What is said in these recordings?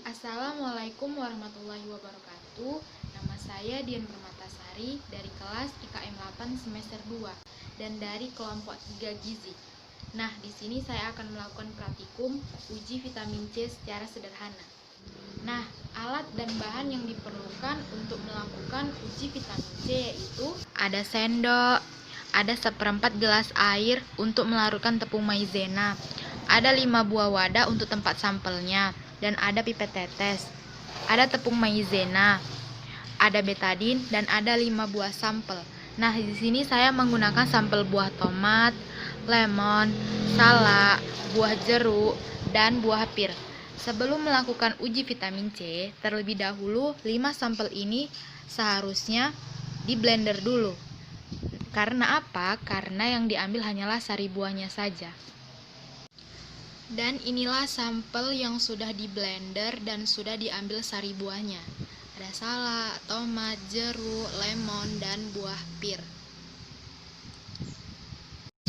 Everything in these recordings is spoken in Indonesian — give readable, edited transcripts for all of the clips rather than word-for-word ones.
Assalamualaikum warahmatullahi wabarakatuh. Nama saya Dian Permatasari dari kelas IKM 8 semester 2 dan dari kelompok 3 Gizi. Nah, di sini saya akan melakukan praktikum uji vitamin C secara sederhana. Nah, alat dan bahan yang diperlukan untuk melakukan uji vitamin C yaitu ada sendok, ada 1/4 gelas air untuk melarutkan tepung maizena, ada 5 buah wadah untuk tempat sampelnya, dan ada pipet tetes, ada tepung maizena, ada betadin, dan ada 5 buah sampel. Nah, di sini saya menggunakan sampel buah tomat, lemon, salak, buah jeruk, dan buah pir. Sebelum melakukan uji vitamin C, terlebih dahulu 5 sampel ini seharusnya di blender dulu. Karena apa? Karena yang diambil hanyalah sari buahnya saja. Dan inilah sampel yang sudah di blender dan sudah diambil sari buahnya. Ada salak, tomat, jeruk, lemon, dan buah pir.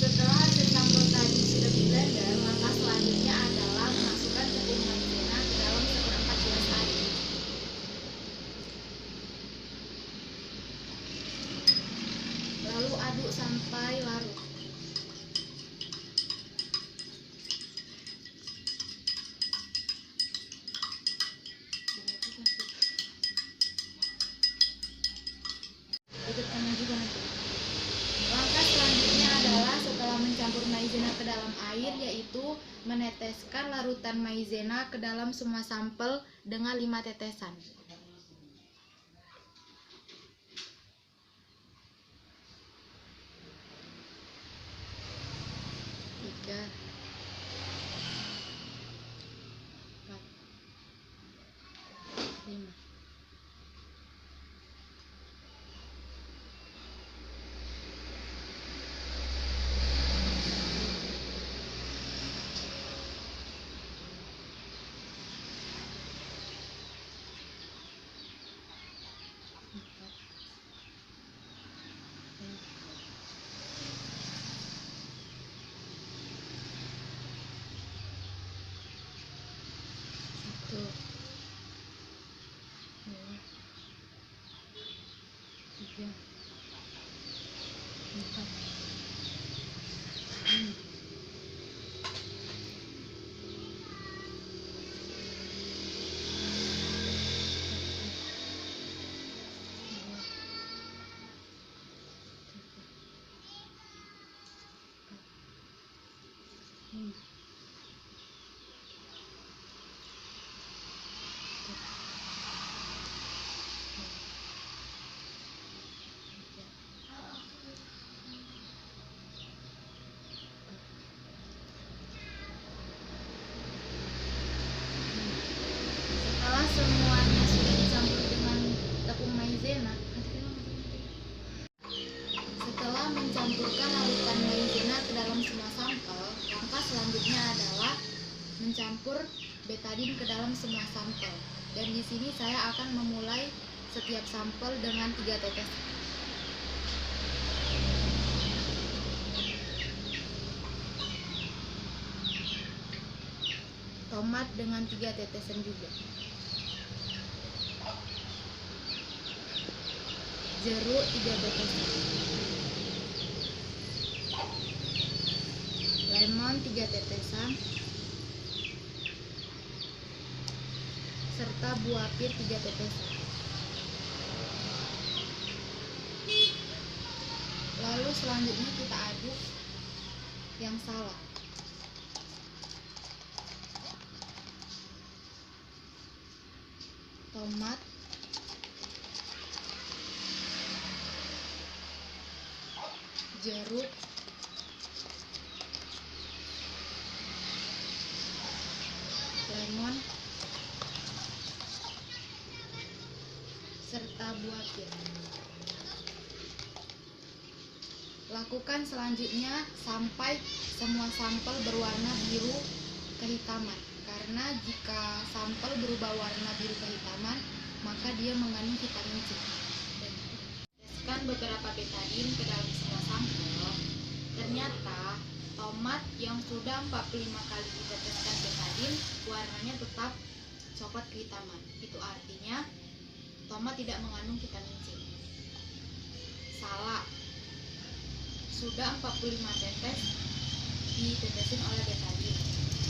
Setelah hasil sampel tadi sudah di blender, langkah selanjutnya adalah memasukkan tepung maizena ke dalam 1/4 gelas air. Lalu aduk sampai larut. Langkah selanjutnya adalah setelah mencampur maizena ke dalam air, yaitu meneteskan larutan maizena ke dalam semua sampel dengan 5 tetesan. Tiga, 4, 5. Satu, dua, tiga, 4, 5. Setelah semuanya sudah dicampur dengan tepung maizena, setelah mencampurkan larutan maizena ke dalam semua sampel, langkah selanjutnya adalah mencampur betadin ke dalam semua sampel. Dan di sini saya akan memulai setiap sampel dengan 3 tetes. Tomat dengan 3 tetesan juga. Jeruk 3 tetesan. Lemon 3 tetesan. Serta buah pir 3 tetesan. Lalu selanjutnya kita aduk yang salak. Tomat, jeruk, lemon, serta buah pir. Lakukan selanjutnya sampai semua sampel berwarna biru kehitaman. Karena jika sampel berubah warna biru kehitaman, maka dia mengandung vitamin C. Teteskan beberapa betadin ke dalam semua sampel. Ternyata tomat yang sudah 45 kali diteteskan betadin warnanya tetap coklat kehitaman. Itu artinya tomat tidak mengandung vitamin C. Salah. Sudah 45 tetes ditetesin oleh betadine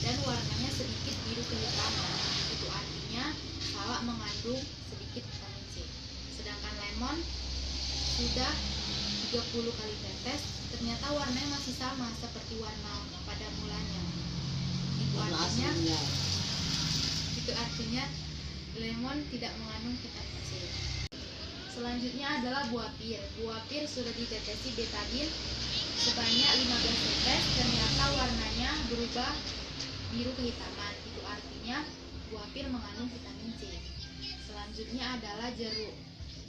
dan warnanya sedikit biru kehitaman. Itu artinya salak mengandung sedikit vitamin C. Sedangkan lemon sudah 30 kali tetes, ternyata warnanya masih sama seperti warna pada mulanya. Itu artinya lemon tidak mengandung vitamin C. Selanjutnya adalah buah pir. Buah pir sudah ditetesi betadine sebanyak 15 tetes, ternyata warnanya berubah biru kehitaman. Itu artinya buah pir mengandung vitamin C. Selanjutnya adalah jeruk.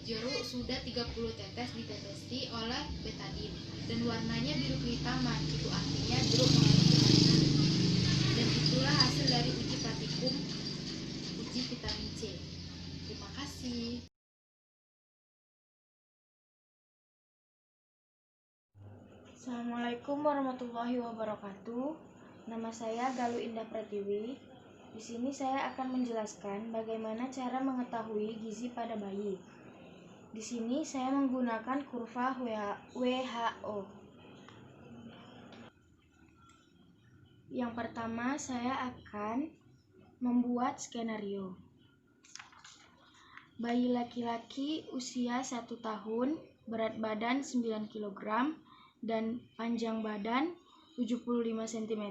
Jeruk sudah 30 tetes ditetesi oleh betadine dan warnanya biru kehitaman. Itu artinya jeruk mengandung vitamin C. Dan itulah hasil dari uji praktikum uji vitamin C. Terima kasih. Assalamualaikum warahmatullahi wabarakatuh. Nama saya Galuh Indah Pratiwi. Di sini saya akan menjelaskan bagaimana cara mengetahui gizi pada bayi. Di sini saya menggunakan kurva WHO. Yang pertama, saya akan membuat skenario. Bayi laki-laki usia 1 tahun, berat badan 9 kg, dan panjang badan 75 cm.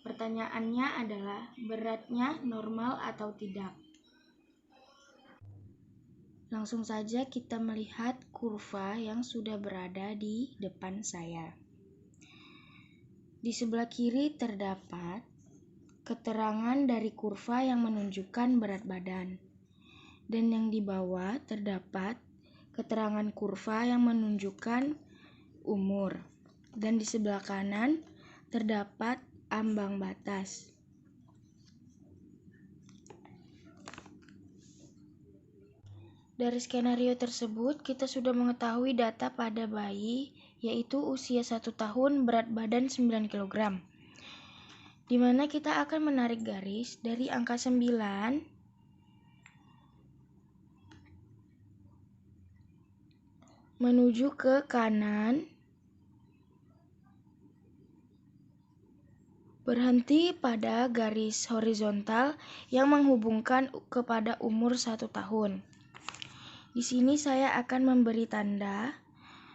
Pertanyaannya adalah beratnya normal atau tidak. Langsung saja kita melihat kurva yang sudah berada di depan saya. Di sebelah kiri terdapat keterangan dari kurva yang menunjukkan berat badan. Dan yang di bawah terdapat keterangan kurva yang menunjukkan umur. Dan di sebelah kanan terdapat ambang batas. Dari skenario tersebut kita sudah mengetahui data pada bayi, yaitu usia 1 tahun, berat badan 9 kg. Di mana kita akan menarik garis dari angka 9 menuju ke kanan, berhenti pada garis horizontal yang menghubungkan kepada umur 1 tahun. Di sini saya akan memberi tanda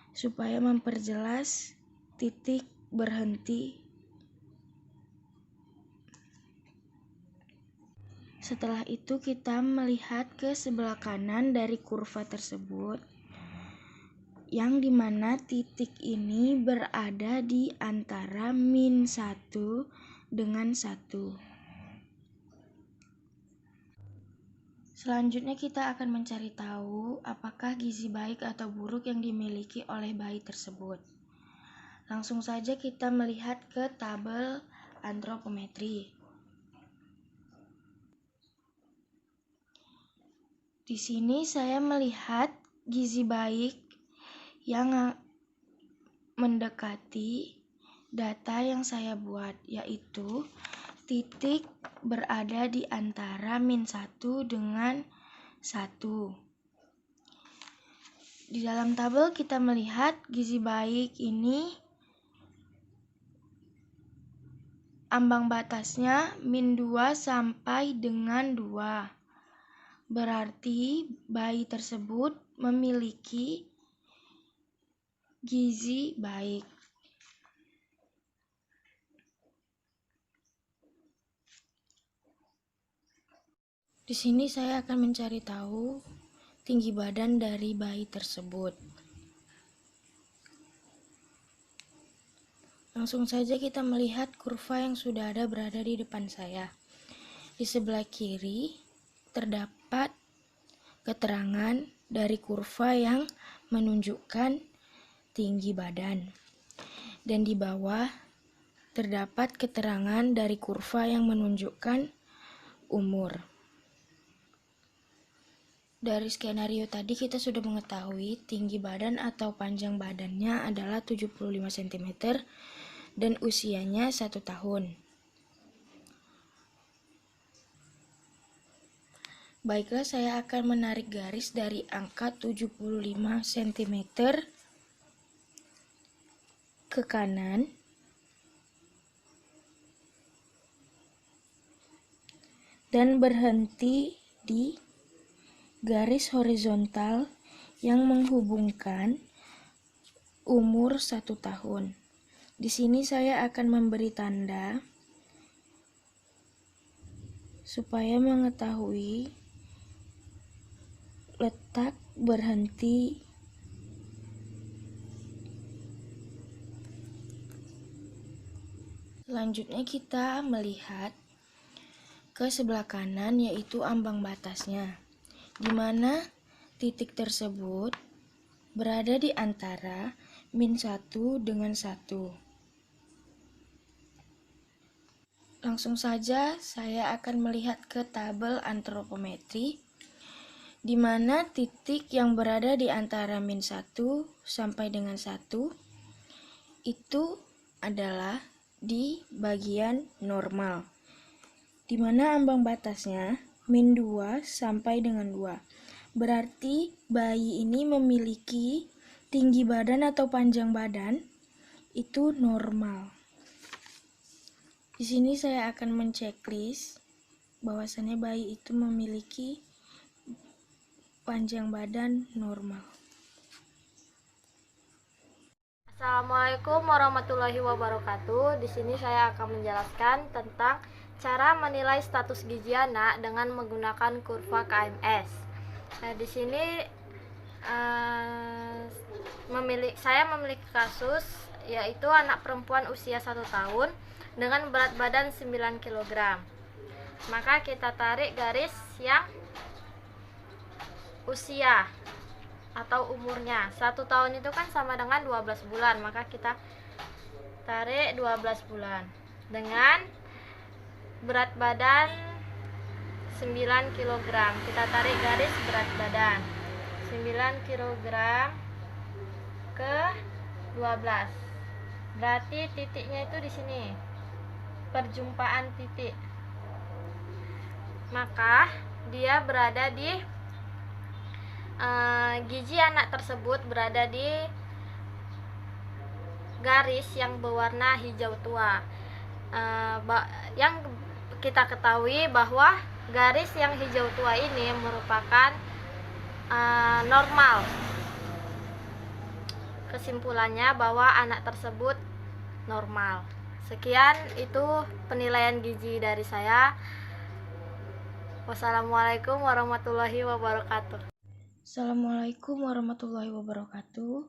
supaya memperjelas titik berhenti. Setelah itu kita melihat ke sebelah kanan dari kurva tersebut, yang dimana titik ini berada di antara -1 dengan 1. Selanjutnya kita akan mencari tahu apakah gizi baik atau buruk yang dimiliki oleh bayi tersebut. Langsung saja kita melihat ke tabel antropometri. Di sini saya melihat gizi baik yang mendekati data yang saya buat, yaitu titik berada di antara -1 dengan 1. Di dalam tabel kita melihat gizi baik ini ambang batasnya -2 sampai dengan 2. Berarti bayi tersebut memiliki gizi baik. Di sini saya akan mencari tahu tinggi badan dari bayi tersebut. Langsung saja kita melihat kurva yang sudah ada berada di depan saya. Di sebelah kiri terdapat keterangan dari kurva yang menunjukkan tinggi badan. Dan di bawah terdapat keterangan dari kurva yang menunjukkan umur. Dari skenario tadi kita sudah mengetahui tinggi badan atau panjang badannya adalah 75 cm dan usianya 1 tahun. Baiklah, saya akan menarik garis dari angka 75 cm ke kanan dan berhenti di garis horizontal yang menghubungkan umur 1 tahun. Di sini saya akan memberi tanda supaya mengetahui letak berhenti. Selanjutnya kita melihat ke sebelah kanan, yaitu ambang batasnya, di mana titik tersebut berada di antara -1 dengan 1. Langsung saja saya akan melihat ke tabel antropometri, di mana titik yang berada di antara -1 sampai dengan 1 itu adalah di bagian normal, di mana ambang batasnya -2 sampai dengan 2. Berarti bayi ini memiliki tinggi badan atau panjang badan itu normal. Di sini saya akan menceklis bahwasannya bayi itu memiliki panjang badan normal. Assalamualaikum warahmatullahi wabarakatuh. Di sini saya akan menjelaskan tentang cara menilai status gizi anak dengan menggunakan kurva KMS. Nah, di sini saya memiliki kasus, yaitu anak perempuan usia 1 tahun dengan berat badan 9 kg. Maka kita tarik garis yang usia atau umurnya. 1 tahun itu kan sama dengan 12 bulan, maka kita tarik 12 bulan dengan berat badan 9 kg. Kita tarik garis berat badan 9 kg ke 12. Berarti titiknya itu di sini, perjumpaan titik. Maka dia berada di gizi anak tersebut berada di garis yang berwarna hijau tua. Yang kita ketahui bahwa garis yang hijau tua ini merupakan normal. Kesimpulannya bahwa anak tersebut normal. Sekian itu penilaian gizi dari saya. Wassalamualaikum warahmatullahi wabarakatuh. Assalamualaikum warahmatullahi wabarakatuh.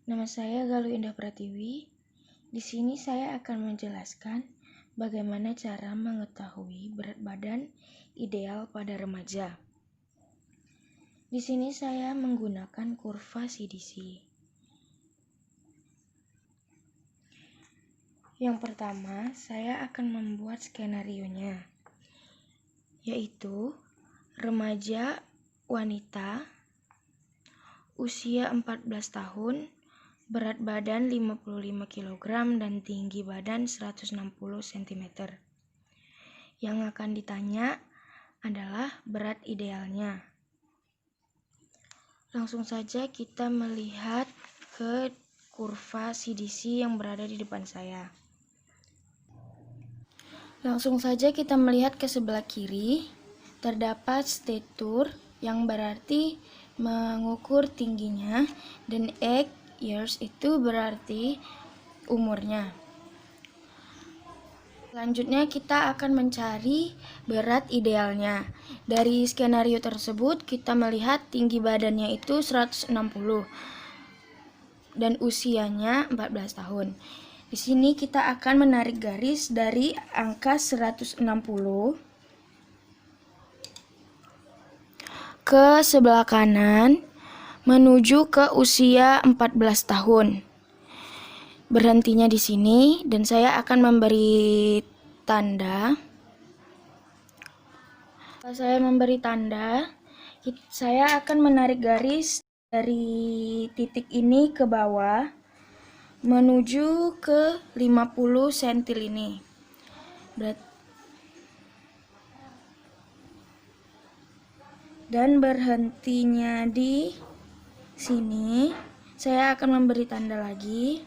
Nama saya Galuh Indah Pratiwi. Di sini saya akan menjelaskan bagaimana cara mengetahui berat badan ideal pada remaja. Di sini saya menggunakan kurva CDC. Yang pertama, saya akan membuat skenarionya, yaitu remaja wanita usia 14 tahun, berat badan 55 kg dan tinggi badan 160 cm. Yang akan ditanya adalah berat idealnya. Langsung saja kita melihat ke kurva CDC yang berada di depan saya. Langsung saja kita melihat ke sebelah kiri, terdapat stature yang berarti mengukur tingginya, dan 8 years itu berarti umurnya. Selanjutnya kita akan mencari berat idealnya. Dari skenario tersebut kita melihat tinggi badannya itu 160 dan usianya 14 tahun. Di sini kita akan menarik garis dari angka 160 ke sebelah kanan menuju ke usia 14 tahun. Berhentinya di sini dan saya akan memberi tanda. Setelah saya memberi tanda, saya akan menarik garis dari titik ini ke bawah menuju ke 50 sentil ini. dan berhentinya di sini. Saya akan memberi tanda lagi.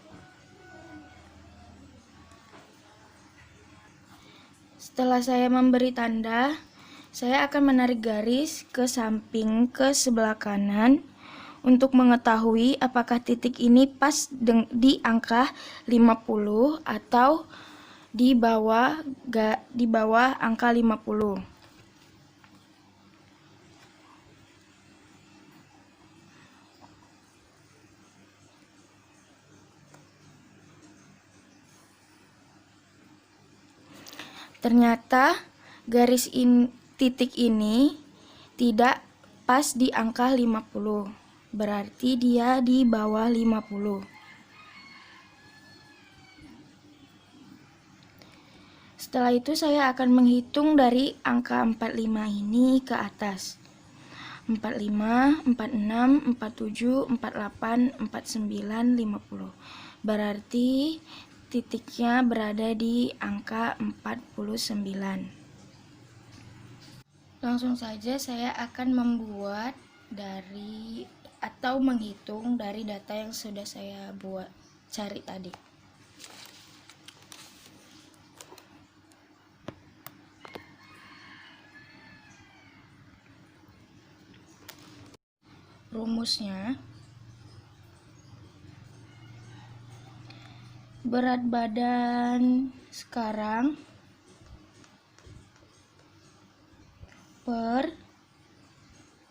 Setelah saya memberi tanda, saya akan menarik garis ke samping ke sebelah kanan untuk mengetahui apakah titik ini pas di angka 50 atau di bawah angka 50. Ternyata titik ini tidak pas di angka 50. Berarti dia di bawah 50. Setelah itu saya akan menghitung dari angka 45 ini ke atas. 45, 46, 47, 48, 49, 50. Berarti titiknya berada di angka 49. Langsung saja saya akan membuat atau menghitung dari data yang sudah saya cari tadi. Rumusnya, berat badan sekarang per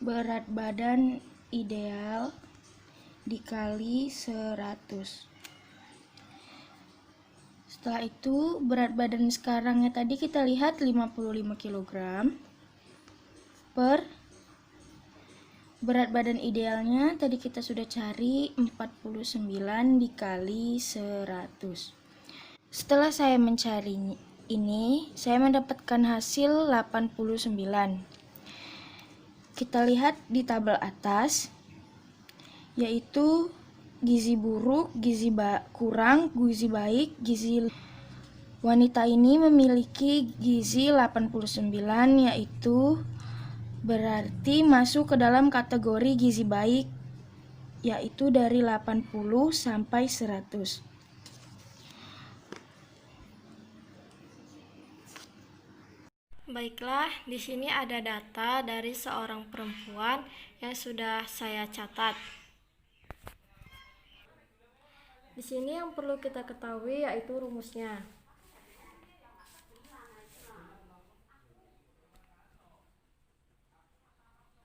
berat badan ideal dikali 100. Setelah itu berat badan sekarangnya tadi kita lihat 55 kg per berat badan idealnya tadi kita sudah cari 49 dikali 100. Setelah saya mencari ini, saya mendapatkan hasil 89. Kita lihat di tabel atas, yaitu gizi buruk, gizi kurang, gizi baik, gizi wanita ini memiliki gizi 89, yaitu berarti masuk ke dalam kategori gizi baik, yaitu dari 80 sampai 100. Baiklah, di sini ada data dari seorang perempuan yang sudah saya catat. Di sini yang perlu kita ketahui yaitu rumusnya.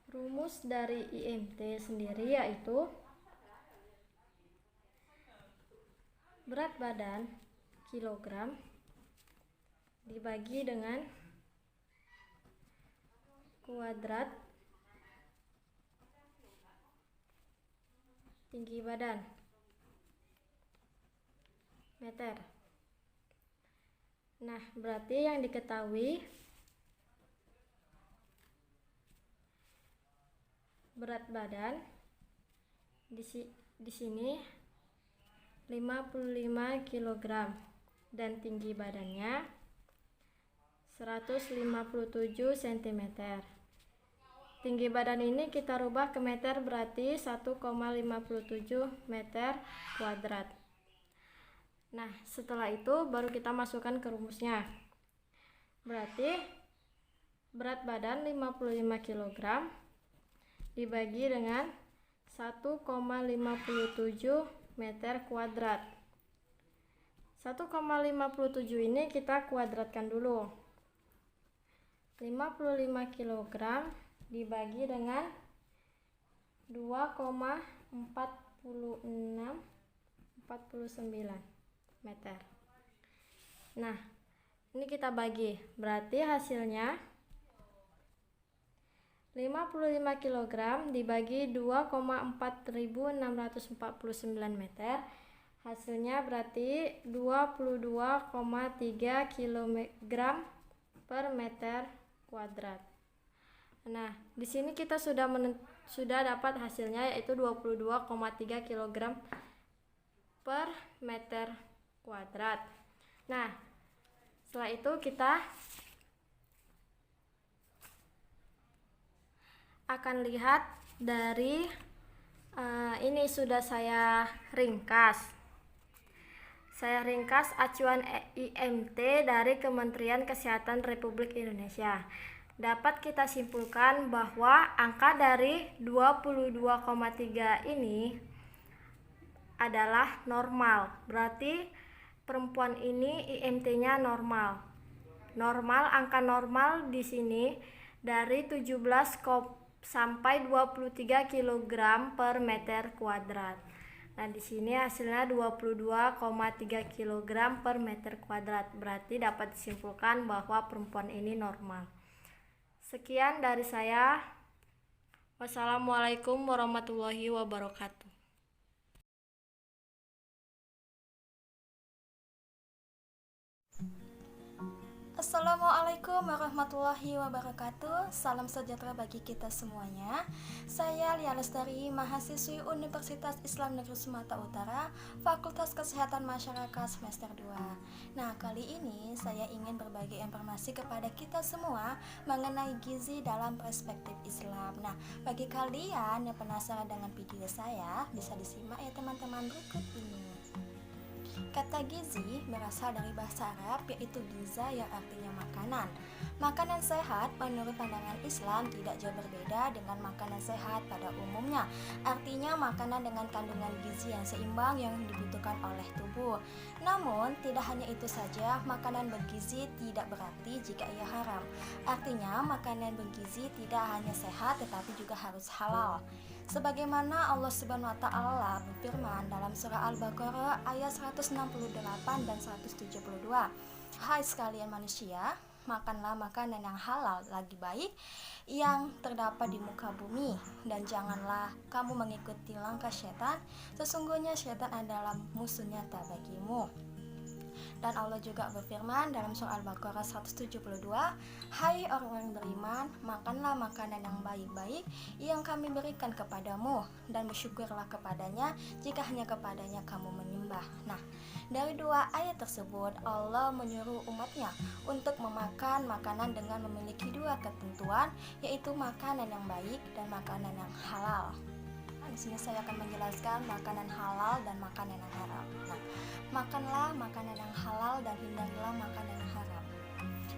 Rumus dari IMT sendiri yaitu berat badan kilogram dibagi dengan kuadrat tinggi badan meter. Nah, berarti yang diketahui berat badan di sini 55 kg dan tinggi badannya 157 cm. Tinggi badan ini kita rubah ke meter berarti 1,57 meter kuadrat. Nah, setelah itu baru kita masukkan ke rumusnya. Berarti berat badan 55 kg dibagi dengan 1,57 meter kuadrat. 1,57 ini kita kuadratkan dulu. 55 kg dibagi dengan 2,49 meter. Nah, ini kita bagi, berarti hasilnya 55 kg dibagi 2,4649 meter. Hasilnya berarti 22,3 kg per meter kuadrat. Nah, di sini kita sudah dapat hasilnya yaitu 22,3 kg per meter kuadrat. Nah, setelah itu kita akan lihat dari ini sudah saya ringkas. Saya ringkas acuan IMT dari Kementerian Kesehatan Republik Indonesia. Dapat kita simpulkan bahwa angka dari 22,3 ini adalah normal. Berarti perempuan ini IMT-nya normal. Angka normal di sini dari 17 sampai 23 kg per meter kuadrat. Nah, di sini hasilnya 22,3 kg per meter kuadrat. Berarti dapat disimpulkan bahwa perempuan ini normal. Sekian dari saya. Wassalamualaikum warahmatullahi wabarakatuh. Assalamualaikum warahmatullahi wabarakatuh. Salam sejahtera bagi kita semuanya. Saya Lia Lestari, mahasiswi Universitas Islam Negeri Sumatera Utara, Fakultas Kesehatan Masyarakat semester 2. Nah, kali ini saya ingin berbagi informasi kepada kita semua mengenai gizi dalam perspektif Islam. Nah, bagi kalian yang penasaran dengan video saya, bisa disimak ya teman-teman berikut ini. Kata gizi berasal dari bahasa Arab, yaitu giza yang artinya makanan. Makanan sehat menurut pandangan Islam tidak jauh berbeda dengan makanan sehat pada umumnya. Artinya makanan dengan kandungan gizi yang seimbang yang dibutuhkan oleh tubuh. Namun tidak hanya itu saja, makanan bergizi tidak berarti jika ia haram. Artinya makanan bergizi tidak hanya sehat tetapi juga harus halal. Sebagaimana Allah Subhanahu wa taala berfirman dalam surah Al-Baqarah ayat 168 dan 172. Hai sekalian manusia, makanlah makanan yang halal lagi baik yang terdapat di muka bumi, dan janganlah kamu mengikuti langkah setan, sesungguhnya setan adalah musuh nyata bagimu. Dan Allah juga berfirman dalam surah Al-Baqarah 172, hai orang-orang beriman, makanlah makanan yang baik-baik yang kami berikan kepadamu, dan bersyukurlah kepadanya jika hanya kepadanya kamu menyembah. Nah, dari dua ayat tersebut Allah menyuruh umatnya untuk memakan makanan dengan memiliki dua ketentuan, yaitu makanan yang baik dan makanan yang halal. Di sini saya akan menjelaskan makanan halal dan makanan yang haram. Nah, makanlah makanan yang halal dan hindarilah makanan yang haram.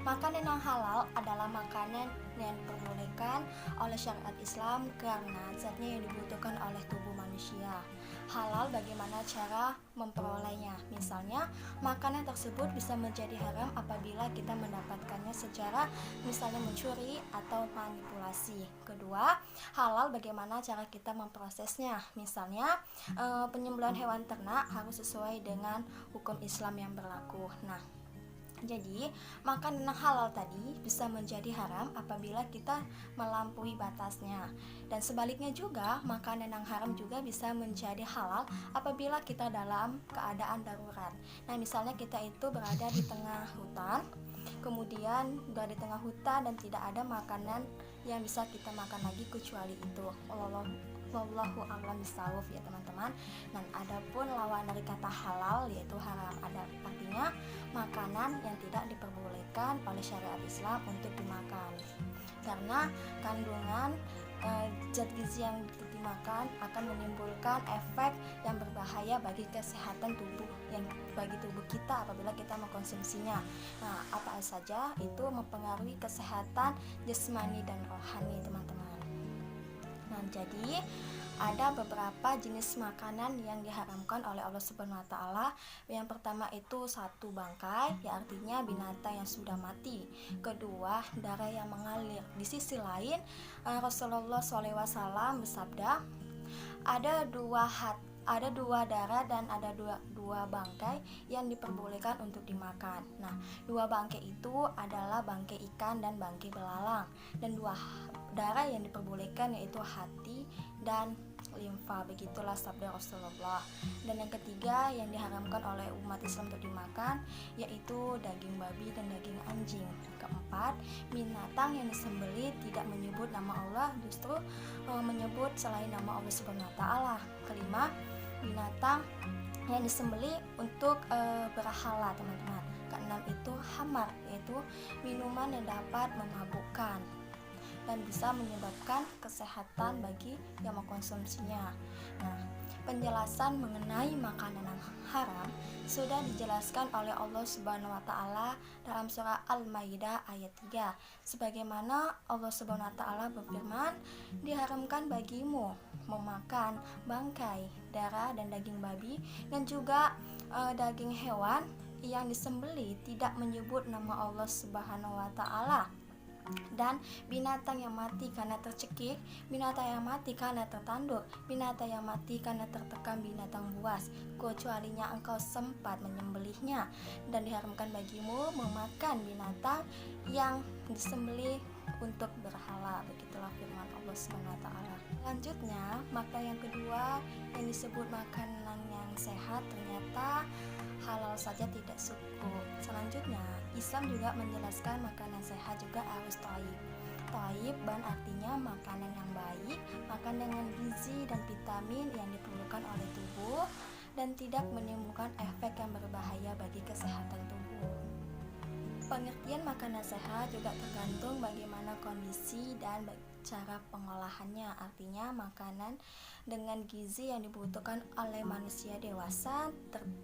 Makanan yang halal adalah makanan yang diperbolehkan oleh syariat Islam karena zatnya yang dibutuhkan oleh tubuh manusia. Halal bagaimana cara memperolehnya? Misalnya, makanan tersebut bisa menjadi haram apabila kita mendapatkannya secara misalnya mencuri atau manipulasi. Kedua, halal bagaimana cara kita memprosesnya? Misalnya, penyembelihan hewan ternak harus sesuai dengan hukum Islam yang berlaku. Nah, jadi makanan halal tadi bisa menjadi haram apabila kita melampaui batasnya. Dan sebaliknya juga, makanan yang haram juga bisa menjadi halal apabila kita dalam keadaan darurat. Nah, misalnya kita itu berada di tengah hutan, kemudian berada di tengah hutan dan tidak ada makanan yang bisa kita makan lagi kecuali itu. Wallahu a'lam bishawab ya teman-teman. Dan adapun lawan dari kata halal yaitu haram, ada artinya makanan yang tidak diperbolehkan oleh syariat Islam untuk dimakan karena kandungan zat gizi yang dimakan akan menimbulkan efek yang berbahaya bagi kesehatan tubuh bagi tubuh kita apabila kita mengkonsumsinya. Nah, apa saja itu mempengaruhi kesehatan jasmani dan rohani teman-teman. Nah, jadi ada beberapa jenis makanan yang diharamkan oleh Allah Subhanahu wa taala. Yang pertama itu satu bangkai, ya artinya binatang yang sudah mati. Kedua, darah yang mengalir. Di sisi lain, Rasulullah SAW bersabda, ada dua darah dan ada dua bangkai yang diperbolehkan untuk dimakan. Nah, dua bangkai itu adalah bangkai ikan dan bangkai belalang. Dan dua darah yang diperbolehkan yaitu hati dan limfa. Begitulah sabda Rasulullah. Dan yang ketiga yang diharamkan oleh umat Islam untuk dimakan yaitu daging babi dan daging anjing. Keempat, binatang yang disembelih tidak menyebut nama Allah, justru menyebut selain nama Allah Subhanahu wa taala. Kelima, binatang yang disembelih untuk berhala teman-teman. Keenam itu hamar, yaitu minuman yang dapat memabukkan. dan bisa menyebabkan kesehatan bagi yang mengkonsumsinya. Nah, penjelasan mengenai makanan yang haram sudah dijelaskan oleh Allah Subhanahu wa taala dalam surah Al-Maidah ayat 3. Sebagaimana Allah Subhanahu wa taala berfirman, "Diharamkan bagimu memakan bangkai, darah dan daging babi dan juga daging hewan yang disembelih tidak menyebut nama Allah Subhanahu wa taala, dan binatang yang mati karena tercekik, binatang yang mati karena tertanduk, binatang yang mati karena tertekan binatang buas, kecualinya engkau sempat menyembelihnya, dan diharamkan bagimu memakan binatang yang disembelih untuk berhala." Begitulah firman Allah SWT. Selanjutnya, makna yang kedua yang disebut makanan yang sehat ternyata halal saja tidak cukup. Selanjutnya, Islam juga menjelaskan makanan sehat juga harus thayyib. Thayyib artinya makanan yang baik, makan dengan gizi dan vitamin yang diperlukan oleh tubuh dan tidak menimbulkan efek yang berbahaya bagi kesehatan tubuh. Pengertian makanan sehat juga tergantung bagaimana kondisi dan cara pengolahannya. Artinya makanan dengan gizi yang dibutuhkan oleh manusia dewasa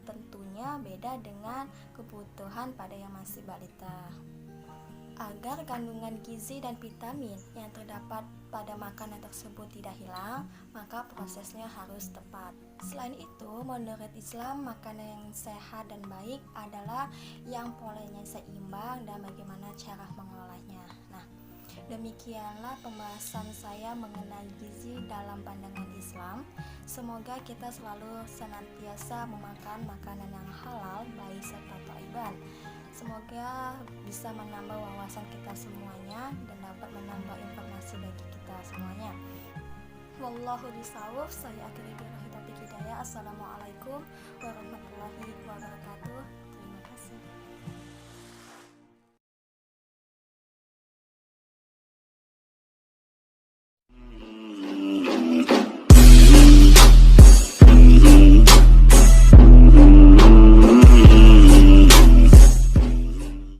tentunya beda dengan kebutuhan pada yang masih balita. Agar kandungan gizi dan vitamin yang terdapat pada makanan tersebut tidak hilang, maka prosesnya harus tepat. Selain itu, menurut Islam, makanan yang sehat dan baik adalah yang polanya seimbang dan bagaimana cara mengolahnya. Nah, demikianlah pembahasan saya mengenai gizi dalam pandangan Islam. Semoga kita selalu senantiasa memakan makanan yang halal, baik serta thayyiban. Semoga bisa menambah wawasan kita semuanya dan dapat menambah informasi bagi kita semuanya. Wallahu bisawab. Saya akhiri billahi taufiq hidayah. Assalamualaikum warahmatullahi wabarakatuh.